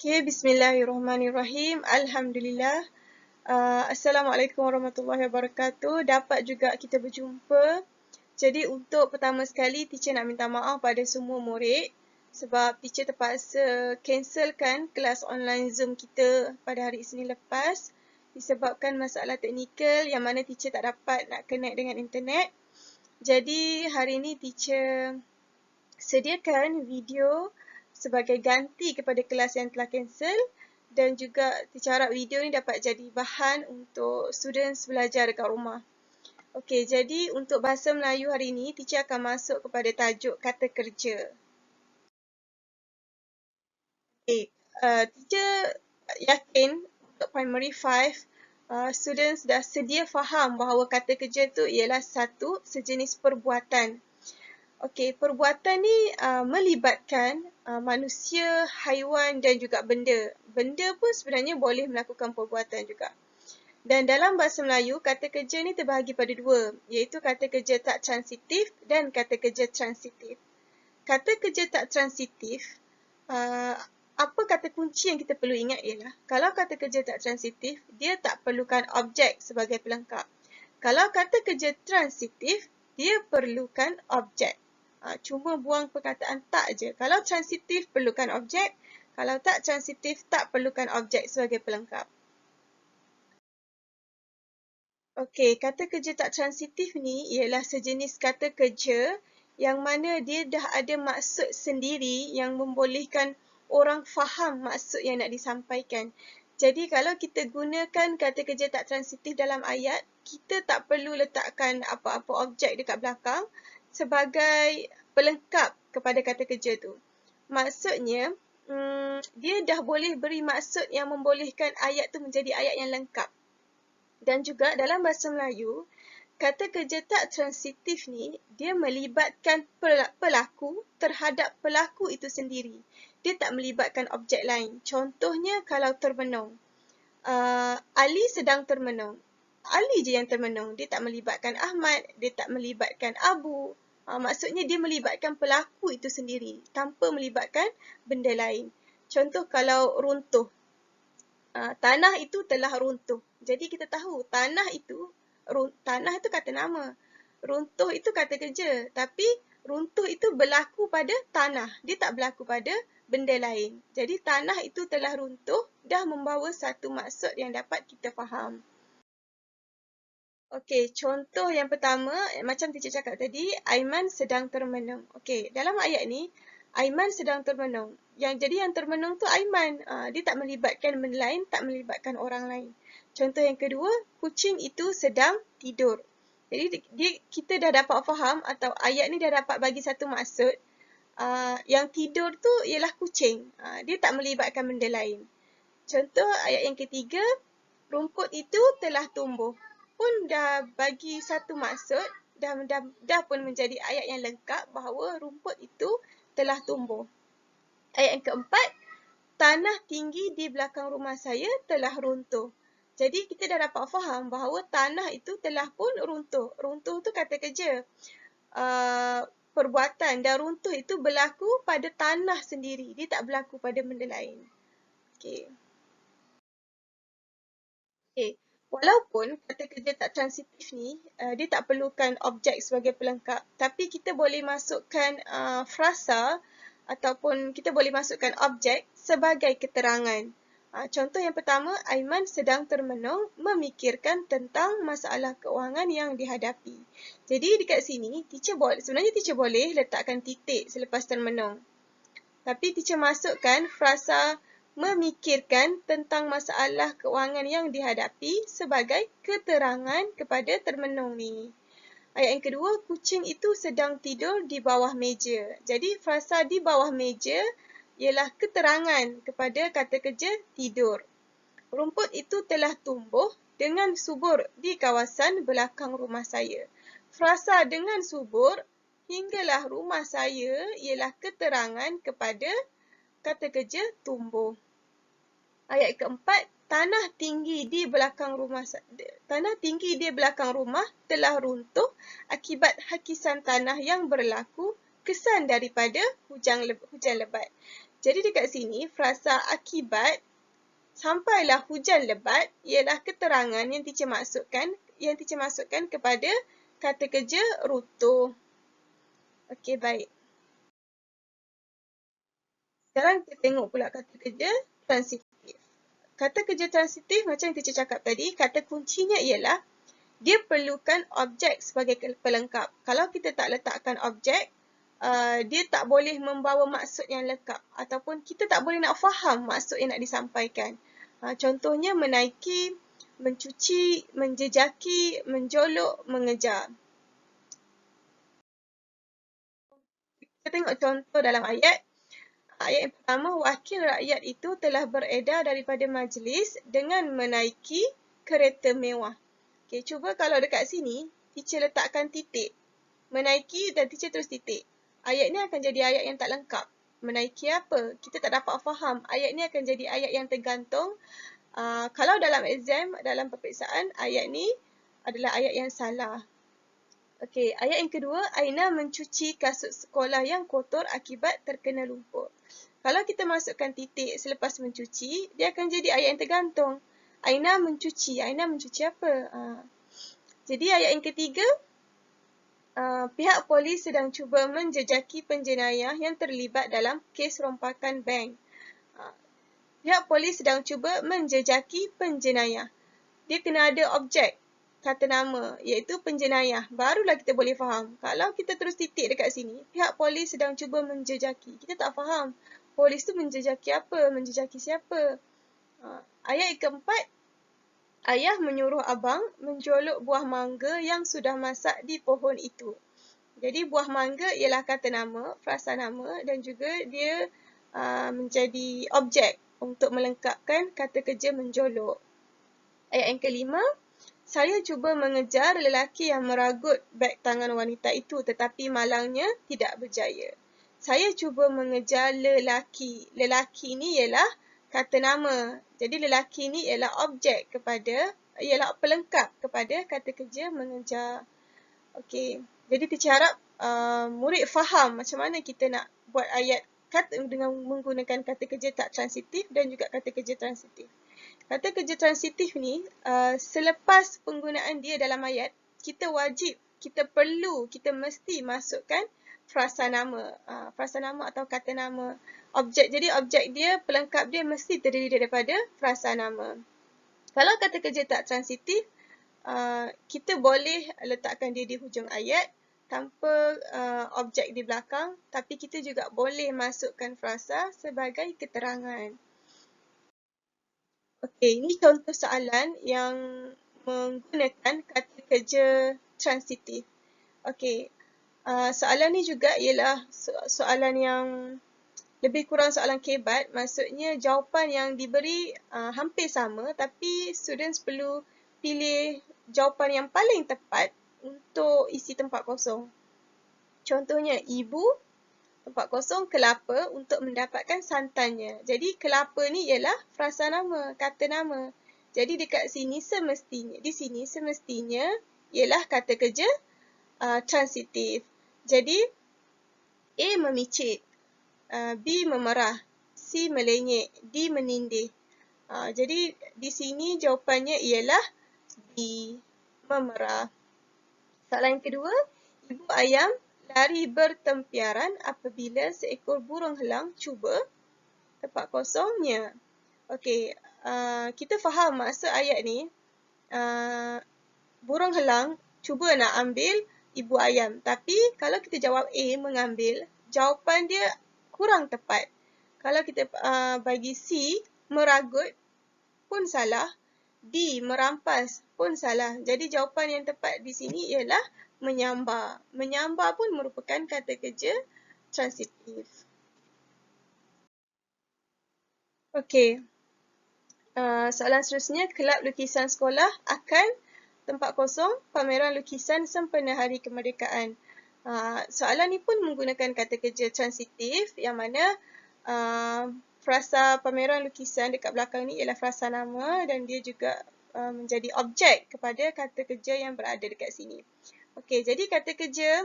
Okay, bismillahirrahmanirrahim. Alhamdulillah. Assalamualaikum warahmatullahi wabarakatuh. Dapat juga kita berjumpa. Jadi untuk pertama sekali, teacher nak minta maaf pada semua murid sebab teacher terpaksa cancelkan kelas online Zoom kita pada hari Isnin lepas disebabkan masalah teknikal yang mana teacher tak dapat nak connect dengan internet. Jadi hari ini teacher sediakan video sebagai ganti kepada kelas yang telah cancel dan juga teacher harap video ni dapat jadi bahan untuk students belajar dekat rumah. Okey, jadi untuk bahasa Melayu hari ini, teacher akan masuk kepada tajuk kata kerja. Okey, teacher yakin untuk primary 5, students dah sedia faham bahawa kata kerja tu ialah satu sejenis perbuatan. Okey, perbuatan ni melibatkan manusia, haiwan dan juga benda. Benda pun sebenarnya boleh melakukan perbuatan juga. Dan dalam bahasa Melayu, kata kerja ni terbahagi pada dua, iaitu kata kerja tak transitif dan kata kerja transitif. Kata kerja tak transitif, apa kata kunci yang kita perlu ingat ialah, kalau kata kerja tak transitif, dia tak perlukan objek sebagai pelengkap. Kalau kata kerja transitif, dia perlukan objek. Cuma buang perkataan tak je. Kalau transitif, perlukan objek. Kalau tak transitif, tak perlukan objek sebagai pelengkap. Okey, kata kerja tak transitif ni ialah sejenis kata kerja yang mana dia dah ada maksud sendiri yang membolehkan orang faham maksud yang nak disampaikan. Jadi kalau kita gunakan kata kerja tak transitif dalam ayat, kita tak perlu letakkan apa-apa objek dekat belakang sebagai pelengkap kepada kata kerja tu. Maksudnya, dia dah boleh beri maksud yang membolehkan ayat tu menjadi ayat yang lengkap. Dan juga dalam bahasa Melayu, kata kerja tak transitif ni, dia melibatkan pelaku terhadap pelaku itu sendiri. Dia tak melibatkan objek lain. Contohnya kalau termenung. Ali sedang termenung. Ali je yang termenung. Dia tak melibatkan Ahmad, dia tak melibatkan Abu. Maksudnya dia melibatkan pelaku itu sendiri tanpa melibatkan benda lain. Contoh kalau runtuh. Tanah itu telah runtuh. Jadi kita tahu tanah itu kata nama. Runtuh itu kata kerja. Tapi runtuh itu berlaku pada tanah. Dia tak berlaku pada benda lain. Jadi tanah itu telah runtuh dah membawa satu maksud yang dapat kita faham. Okey, contoh yang pertama, macam teacher cakap tadi, Aiman sedang termenung. Okey, dalam ayat ni, Aiman sedang termenung. Jadi yang termenung tu Aiman. Dia tak melibatkan benda lain, tak melibatkan orang lain. Contoh yang kedua, kucing itu sedang tidur. Jadi kita dah dapat faham atau ayat ni dah dapat bagi satu maksud. Yang tidur tu ialah kucing. Dia tak melibatkan benda lain. Contoh ayat yang ketiga, rumput itu telah tumbuh. Pun dah bagi satu maksud, dah pun menjadi ayat yang lengkap bahawa rumput itu telah tumbuh. Ayat yang keempat, tanah tinggi di belakang rumah saya telah runtuh. Jadi kita dah dapat faham bahawa tanah itu telah pun runtuh. Runtuh tu kata kerja. Perbuatan dan runtuh itu berlaku pada tanah sendiri. Dia tak berlaku pada benda lain. Okey. Okay. Walaupun kata kerja tak transitif ni, dia tak perlukan objek sebagai pelengkap, tapi kita boleh masukkan frasa ataupun kita boleh masukkan objek sebagai keterangan. Contoh yang pertama, Aiman sedang termenung memikirkan tentang masalah keuangan yang dihadapi. Jadi dekat sini, sebenarnya teacher boleh letakkan titik selepas termenung. Tapi teacher masukkan frasa memikirkan tentang masalah keuangan yang dihadapi sebagai keterangan kepada termenung ni. Ayat yang kedua, kucing itu sedang tidur di bawah meja. Jadi frasa di bawah meja ialah keterangan kepada kata kerja tidur. Rumput itu telah tumbuh dengan subur di kawasan belakang rumah saya. Frasa dengan subur hinggalah rumah saya ialah keterangan kepada kata kerja tumbuh. Ayat keempat, tanah tinggi di belakang rumah telah runtuh akibat hakisan tanah yang berlaku kesan daripada hujan lebat. Jadi dekat sini frasa akibat sampailah hujan lebat ialah keterangan yang teacher masukkan kepada kata kerja runtuh. Okey, baik. Sekarang kita tengok pula kata kerja transitif. Kata kerja transitif macam yang teacher cakap tadi, kata kuncinya ialah dia perlukan objek sebagai pelengkap. Kalau kita tak letakkan objek, dia tak boleh membawa maksud yang lengkap ataupun kita tak boleh nak faham maksud yang nak disampaikan. Contohnya menaiki, mencuci, menjejaki, menjolok, mengejar. Kita tengok contoh dalam ayat. Ayat yang pertama, wakil rakyat itu telah beredar daripada majlis dengan menaiki kereta mewah. Okay, cuba kalau dekat sini, teacher letakkan titik. Menaiki dan teacher terus titik. Ayat ni akan jadi ayat yang tak lengkap. Menaiki apa? Kita tak dapat faham. Ayat ni akan jadi ayat yang tergantung. Kalau dalam exam, dalam peperiksaan, ayat ni adalah ayat yang salah. Okey, ayat yang kedua, Aina mencuci kasut sekolah yang kotor akibat terkena lumpur. Kalau kita masukkan titik selepas mencuci, dia akan jadi ayat yang tergantung. Aina mencuci apa? Jadi ayat yang ketiga, pihak polis sedang cuba menjejaki penjenayah yang terlibat dalam kes rompakan bank. Pihak polis sedang cuba menjejaki penjenayah. Dia kena ada objek, kata nama, iaitu penjenayah. Barulah kita boleh faham. Kalau kita terus titik dekat sini, pihak polis sedang cuba menjejaki. Kita tak faham. Polis tu menjejaki apa? Menjejaki siapa? Ayat yang keempat, ayah menyuruh abang menjolok buah mangga yang sudah masak di pohon itu. Jadi buah mangga ialah kata nama, frasa nama dan juga dia menjadi objek untuk melengkapkan kata kerja menjolok. Ayat yang kelima, saya cuba mengejar lelaki yang meragut beg tangan wanita itu tetapi malangnya tidak berjaya. Saya cuba mengejar lelaki. Lelaki ni ialah kata nama. Jadi lelaki ni ialah ialah pelengkap kepada kata kerja mengejar. Okey. Jadi teacher harap murid faham macam mana kita nak buat ayat dengan menggunakan kata kerja tak transitif dan juga kata kerja transitif. Kata kerja transitif ni, selepas penggunaan dia dalam ayat, kita mesti masukkan frasa nama atau kata nama. Jadi objek dia, pelengkap dia mesti terdiri daripada frasa nama. Kalau kata kerja tak transitif, kita boleh letakkan dia di hujung ayat tanpa objek di belakang, tapi kita juga boleh masukkan frasa sebagai keterangan. Okey, ini contoh soalan yang menggunakan kata kerja transitif. Okey, soalan ni juga ialah soalan yang lebih kurang soalan kebat. Maksudnya jawapan yang diberi hampir sama tapi students perlu pilih jawapan yang paling tepat untuk isi tempat kosong. Contohnya, ibu tempat kosong kelapa untuk mendapatkan santannya. Jadi kelapa ni ialah frasa nama, kata nama. Jadi dekat sini semestinya ialah kata kerja transitif. Jadi A memicit, B memerah, C melenyek, D menindih. Jadi di sini jawapannya ialah D, memerah. Soalan yang kedua, ibu ayam lari bertempiaran apabila seekor burung helang cuba tempat kosongnya. Okey, kita faham maksud ayat ni. Burung helang cuba nak ambil ibu ayam. Tapi kalau kita jawab A, mengambil, jawapan dia kurang tepat. Kalau kita bagi C, meragut pun salah. D, merampas pun salah. Jadi jawapan yang tepat di sini ialah menyambar. Menyambar pun merupakan kata kerja transitif. Okey. Soalan seterusnya, kelab lukisan sekolah akan tempat kosong pameran lukisan sempena Hari Kemerdekaan. Soalan ni pun menggunakan kata kerja transitif yang mana frasa pameran lukisan dekat belakang ni ialah frasa nama dan dia juga menjadi objek kepada kata kerja yang berada dekat sini. Okey, jadi kata kerja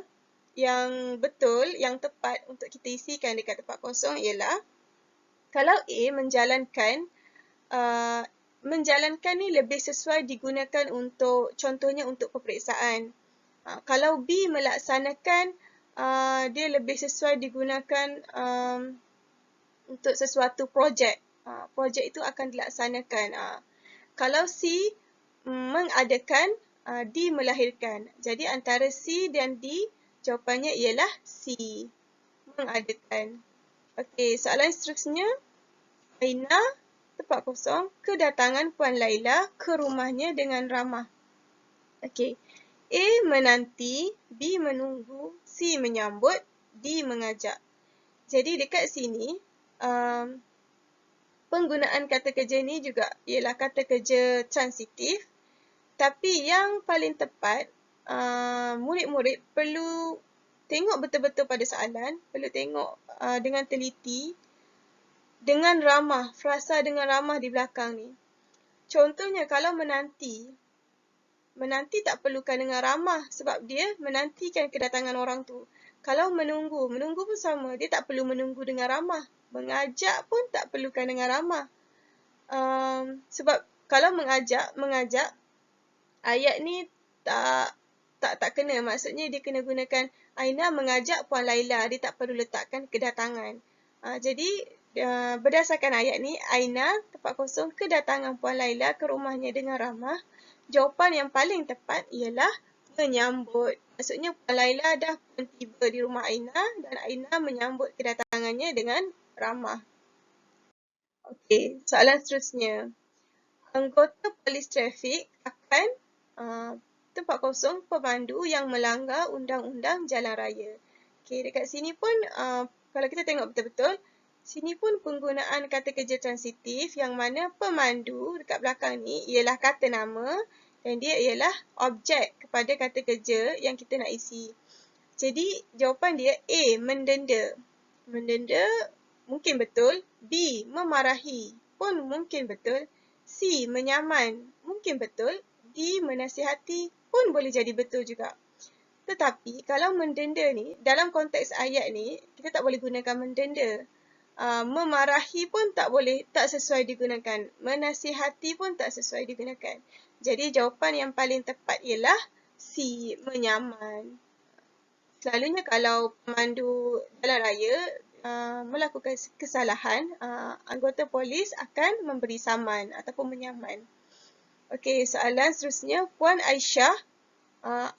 yang betul, yang tepat untuk kita isikan dekat tempat kosong ialah Kalau A menjalankan ni lebih sesuai digunakan untuk, contohnya untuk peperiksaan. Kalau B melaksanakan, dia lebih sesuai digunakan untuk sesuatu projek. Projek itu akan dilaksanakan. Kalau C mengadakan, D melahirkan. Jadi antara C dan D, jawapannya ialah C, mengadakan. Okey, soalan seterusnya. Aina, tempat kosong, kedatangan Puan Laila ke rumahnya dengan ramah. Okey. A menanti, B menunggu, C menyambut, D mengajak. Jadi dekat sini, penggunaan kata kerja ni juga ialah kata kerja transitif. Tapi yang paling tepat, murid-murid perlu tengok betul-betul pada soalan, perlu tengok dengan teliti, dengan ramah, frasa dengan ramah di belakang ni. Contohnya kalau menanti tak perlukan dengan ramah sebab dia menantikan kedatangan orang tu. Kalau menunggu pun sama, dia tak perlu menunggu dengan ramah. Mengajak pun tak perlukan dengan ramah. Sebab kalau mengajak, ayat ni tak kena. Maksudnya dia kena gunakan Aina mengajak Puan Laila, dia tak perlu letakkan kedatangan. Jadi berdasarkan ayat ni, Aina, tempat kosong, kedatangan Puan Laila ke rumahnya dengan ramah. Jawapan yang paling tepat ialah menyambut. Maksudnya Puan Laila dah pun tiba di rumah Aina dan Aina menyambut kedatangannya dengan ramah. Okey, soalan seterusnya. Anggota polis trafik akan tempat kosong pemandu yang melanggar undang-undang jalan raya. Okey, dekat sini pun kalau kita tengok betul-betul, sini pun penggunaan kata kerja transitif yang mana pemandu dekat belakang ni ialah kata nama dan dia ialah objek kepada kata kerja yang kita nak isi. Jadi jawapan dia A, mendenda. Mendenda mungkin betul. B, memarahi pun mungkin betul. C, menyaman mungkin betul. D, menasihati pun boleh jadi betul juga. Tetapi kalau mendenda ni, dalam konteks ayat ni, kita tak boleh gunakan mendenda. Memarahi pun tak sesuai digunakan. Menasihati pun tak sesuai digunakan. Jadi jawapan yang paling tepat ialah C, menyaman. Selalunya kalau pemandu jalan raya melakukan kesalahan, anggota polis akan memberi saman ataupun menyaman. Okey, soalan seterusnya. Puan Aisyah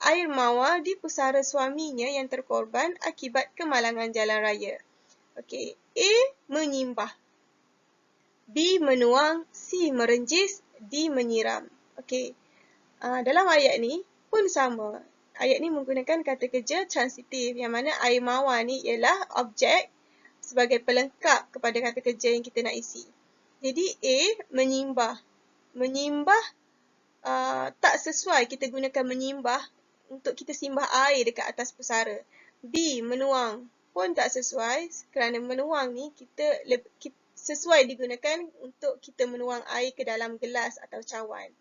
air mawar di pusara suaminya yang terkorban akibat kemalangan jalan raya. Okey, A, menyimbah. B, menuang. C, merenjis. D, menyiram. Okey, dalam ayat ni pun sama. Ayat ni menggunakan kata kerja transitif yang mana air mawar ni ialah objek sebagai pelengkap kepada kata kerja yang kita nak isi. Jadi A, menyimbah. Menyimbah tak sesuai kita gunakan menyimbah untuk kita simbah air dekat atas pusara. B, menuang pun tak sesuai kerana menuang ni kita sesuai digunakan untuk kita menuang air ke dalam gelas atau cawan.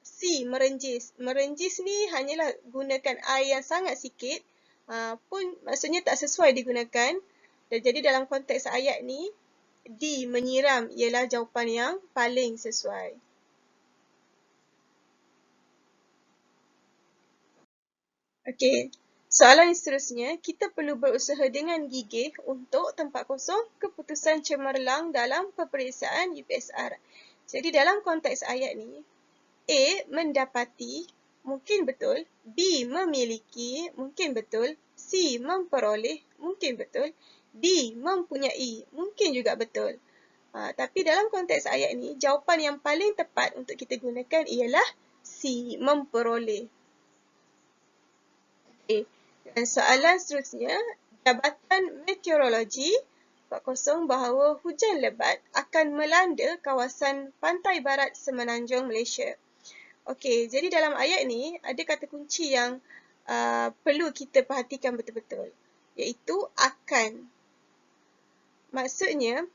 C, merenjis. Merenjis ni hanyalah gunakan air yang sangat sikit, pun maksudnya tak sesuai digunakan. Dan jadi dalam konteks ayat ni, D, menyiram ialah jawapan yang paling sesuai. Okey, soalan seterusnya, kita perlu berusaha dengan gigih untuk tempat kosong keputusan cemerlang dalam peperiksaan UPSR. Jadi dalam konteks ayat ni, A, mendapati, mungkin betul. B, memiliki, mungkin betul. C, memperoleh, mungkin betul. D, mempunyai, mungkin juga betul. Tapi dalam konteks ayat ni, jawapan yang paling tepat untuk kita gunakan ialah C, memperoleh. Okay. Dan soalan seterusnya, Jabatan Meteorologi 40 bahawa hujan lebat akan melanda kawasan pantai barat Semenanjung Malaysia. Okey, jadi dalam ayat ni ada kata kunci yang perlu kita perhatikan betul-betul, iaitu akan. Maksudnya,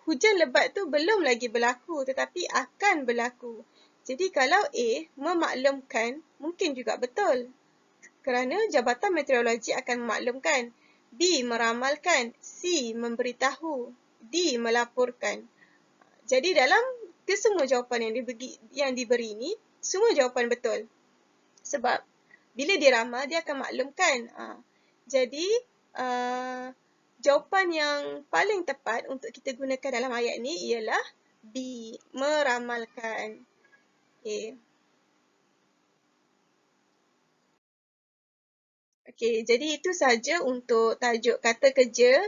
hujan lebat tu belum lagi berlaku tetapi akan berlaku. Jadi kalau A, memaklumkan, mungkin juga betul. Kerana Jabatan Meteorologi akan memaklumkan. B, meramalkan. C, memberitahu. D. Melaporkan. Jadi dalam kesemua jawapan yang diberi ni, semua jawapan betul. Sebab bila dia ramal, dia akan maklumkan. Jadi, jawapan yang paling tepat untuk kita gunakan dalam ayat ni ialah B. Meramalkan. Okay. Okey, jadi itu sahaja untuk tajuk kata kerja.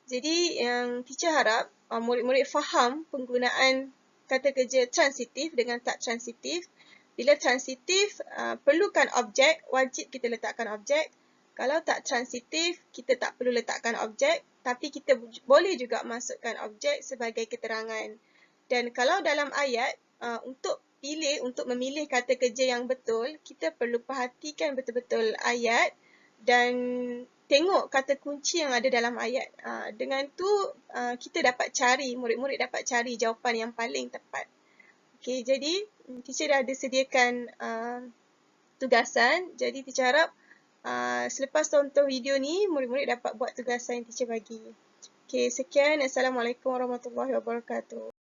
Jadi yang teacher harap murid-murid faham penggunaan kata kerja transitif dengan tak transitif. Bila transitif, perlukan objek, wajib kita letakkan objek. Kalau tak transitif, kita tak perlu letakkan objek, tapi kita boleh juga masukkan objek sebagai keterangan. Dan kalau dalam ayat, untuk memilih kata kerja yang betul, kita perlu perhatikan betul-betul ayat dan tengok kata kunci yang ada dalam ayat. Dengan tu, kita dapat cari, murid-murid dapat cari jawapan yang paling tepat. Okey, jadi teacher dah ada sediakan tugasan. Jadi teacher harap selepas tonton video ni, murid-murid dapat buat tugasan yang teacher bagi. Okey, sekian. Assalamualaikum warahmatullahi wabarakatuh.